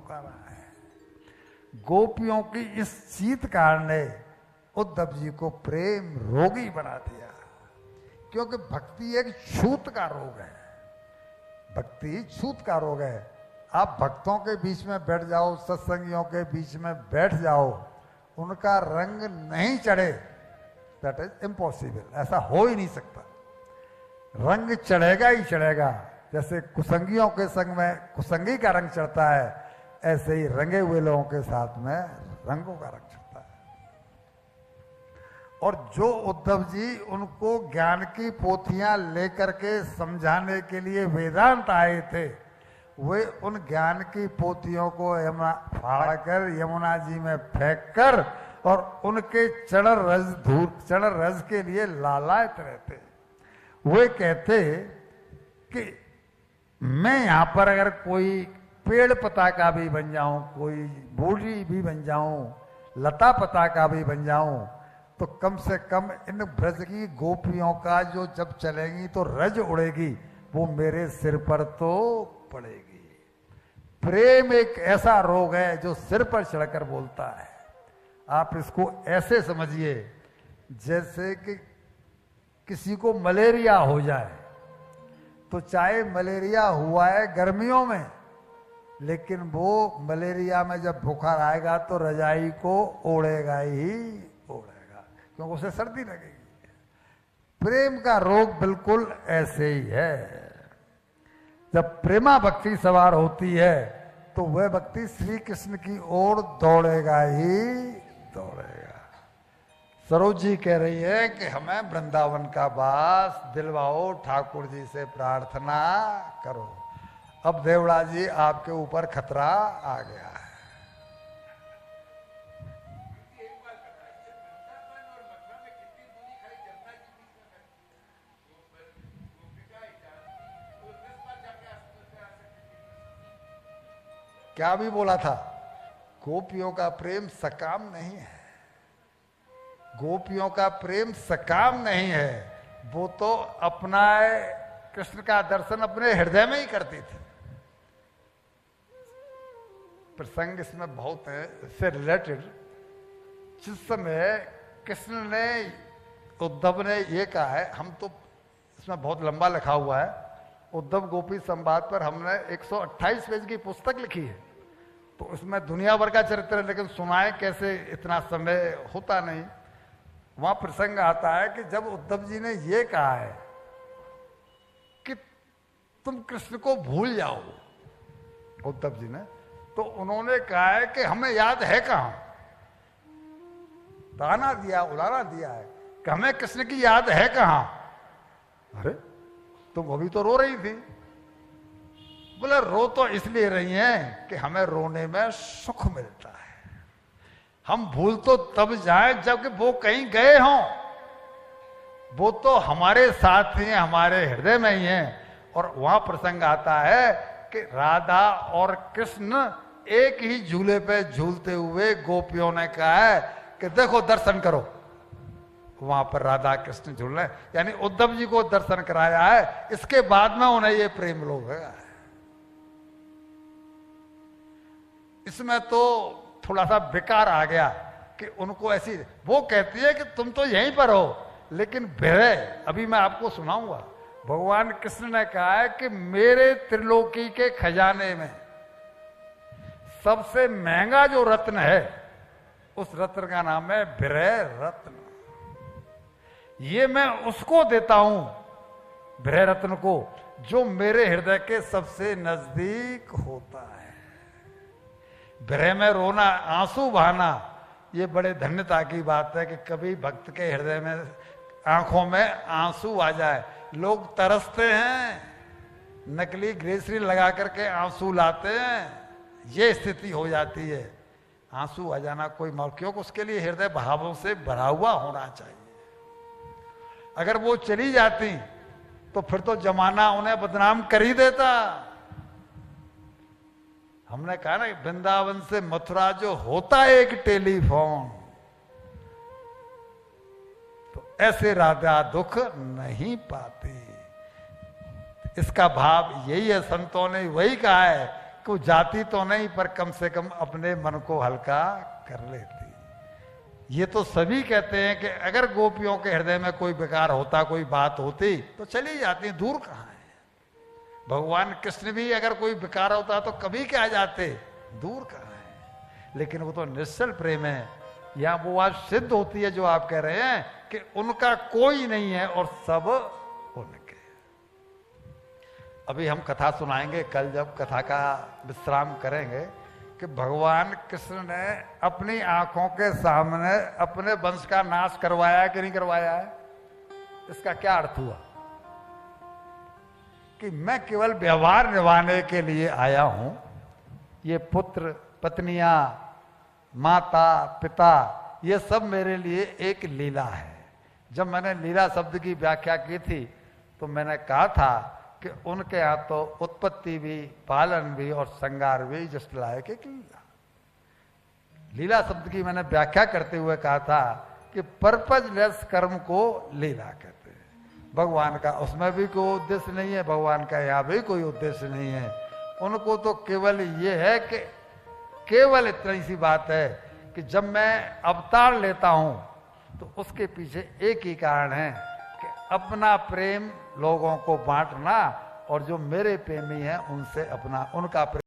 का रहा है। गोपियों की इस चीत्कार ने उद्धव जी को प्रेम रोगी बना दिया, क्योंकि भक्ति एक छूत का रोग है। भक्ति छूत का रोग है। आप भक्तों के बीच में बैठ जाओ, सत्संगियों के बीच में बैठ जाओ, उनका रंग नहीं चढ़े, दैट इज इम्पॉसिबल, ऐसा हो ही नहीं सकता। रंग चढ़ेगा ही चढ़ेगा। जैसे कुसंगियों के संग में कुसंगी का रंग चढ़ता है, ऐसे ही रंगे हुए लोगों के साथ में रंगों का रंग चढ़ता है। और जो उद्धव जी उनको ज्ञान की पोथियां लेकर के समझाने के लिए वेदांत आए थे, वे उन ज्ञान की पोथियों को फाड़ कर यमुना जी में फेंक कर और उनके चरण रज के लिए लालायत रहते। वे कहते कि मैं यहां पर अगर कोई पेड़ पता का भी बन जाऊं, कोई बूढ़ी भी बन जाऊं, लता पता का भी बन जाऊं, तो कम से कम इन ब्रज की गोपियों का जो जब चलेंगी तो रज उड़ेगी, वो मेरे सिर पर तो पड़ेगी। प्रेम एक ऐसा रोग है जो सिर पर चढ़कर बोलता है। आप इसको ऐसे समझिए जैसे कि किसी को मलेरिया हो जाए, तो चाहे मलेरिया हुआ है गर्मियों में, लेकिन वो मलेरिया में जब बुखार आएगा तो रजाई को ओढ़ेगा ही ओढ़ेगा, क्योंकि उसे सर्दी लगेगी। प्रेम का रोग बिल्कुल ऐसे ही है। जब प्रेमा भक्ति सवार होती है तो वह भक्ति श्री कृष्ण की ओर दौड़ेगा ही दौड़ेगा। सरोज जी कह रही है कि हमें वृंदावन का वास दिलवाओ, ठाकुर जी से प्रार्थना करो। अब देवड़ा जी आपके ऊपर खतरा आ गया है। क्या भी बोला था, गोपियों का प्रेम सकाम नहीं है। गोपियों का प्रेम सकाम नहीं है, वो तो अपना कृष्ण का दर्शन अपने हृदय में ही करती थी। प्रसंग इसमें बहुत है इससे रिलेटेड। जिस समय कृष्ण ने उद्धव ने ये कहा है, हम तो इसमें बहुत लंबा लिखा हुआ है, उद्धव गोपी संवाद पर हमने 128 पेज की पुस्तक लिखी है, तो उसमें दुनिया भर का चरित्र है, लेकिन सुनाए कैसे, इतना समय होता नहीं। वहां प्रसंग आता है कि जब उद्धव जी ने ये कहा है कि तुम कृष्ण को भूल जाओ, उद्धव जी ने, तो उन्होंने कहा है कि हमें याद है कहां, ताना दिया, उलाना दिया है कि हमें कृष्ण की याद है कहां। अरे तुम अभी तो रो रही थी। बोले रो तो इसलिए रही हैं कि हमें रोने में सुख मिलता है। हम भूल तो तब जाएं जबकि वो कहीं गए हों, वो तो हमारे साथ ही हैं, हमारे हृदय में ही हैं। और वहां प्रसंग आता है कि राधा और कृष्ण एक ही झूले पे झूलते हुए गोपियों ने कहा है कि देखो दर्शन करो। वहां पर राधा कृष्ण झूल रहे, यानी उद्धव जी को दर्शन कराया है, इसके बाद में उन्हें ये प्रेम लोग है। इसमें तो थोड़ा सा बेकार आ गया कि उनको ऐसी, वो कहती है कि तुम तो यहीं पर हो, लेकिन विरह, अभी मैं आपको सुनाऊंगा। भगवान कृष्ण ने कहा है कि मेरे त्रिलोकी के खजाने में सबसे महंगा जो रत्न है, उस रत्न का नाम है विरह रत्न। ये मैं उसको देता हूं, विरह रत्न को, जो मेरे हृदय के सबसे नजदीक होता है। विरह में रोना, आंसू बहाना, ये बड़े धन्यता की बात है कि कभी भक्त के हृदय में, आंखों में आंसू आ जाए। लोग तरसते हैं, नकली ग्रेसरी लगा करके आंसू लाते हैं, ये स्थिति हो जाती है। आंसू आ जाना कोई क्योंकि उसके लिए हृदय भावों से भरा हुआ होना चाहिए। अगर वो चली जाती तो फिर तो जमाना उन्हें बदनाम कर ही देता। हमने कहा ना, वृंदावन से मथुरा जो होता है एक टेलीफोन, तो ऐसे राधा दुख नहीं पाती। इसका भाव यही है, संतों ने वही कहा है को जाती तो नहीं, पर कम से कम अपने मन को हल्का कर लेती। ये तो सभी कहते हैं कि अगर गोपियों के हृदय में कोई विकार होता, कोई बात होती तो चली जाती, दूर कहाँ है। भगवान कृष्ण भी अगर कोई विकार होता तो कभी क्या जाते, दूर कहाँ है। लेकिन वो तो निश्चल प्रेम है। या वो बात सिद्ध होती है जो आप कह रहे हैं कि उनका कोई नहीं है और सब उनके। अभी हम कथा सुनाएंगे कल जब कथा का विश्राम करेंगे कि भगवान कृष्ण ने अपनी आंखों के सामने अपने वंश का नाश करवाया कि नहीं करवाया है। इसका क्या अर्थ हुआ कि मैं केवल व्यवहार निभाने के लिए आया हूं। ये पुत्र पत्नियां माता पिता ये सब मेरे लिए एक लीला है। जब मैंने लीला शब्द की व्याख्या की थी तो मैंने कहा था कि उनके यहाँ तो उत्पत्ति भी पालन भी और श्रृंगार भी जस्ट लायक एक लीला। लीला शब्द की मैंने व्याख्या करते हुए कहा था कि पर्पजलेस कर्म को लीला कहते हैं। भगवान का उसमें भी कोई उद्देश्य नहीं है, भगवान का यहाँ भी कोई उद्देश्य नहीं है। उनको तो केवल ये है कि केवल इतनी सी बात है कि जब मैं अवतार लेता हूं तो उसके पीछे एक ही कारण है कि अपना प्रेम लोगों को बांटना और जो मेरे प्रेमी हैं उनसे अपना उनका प्रेम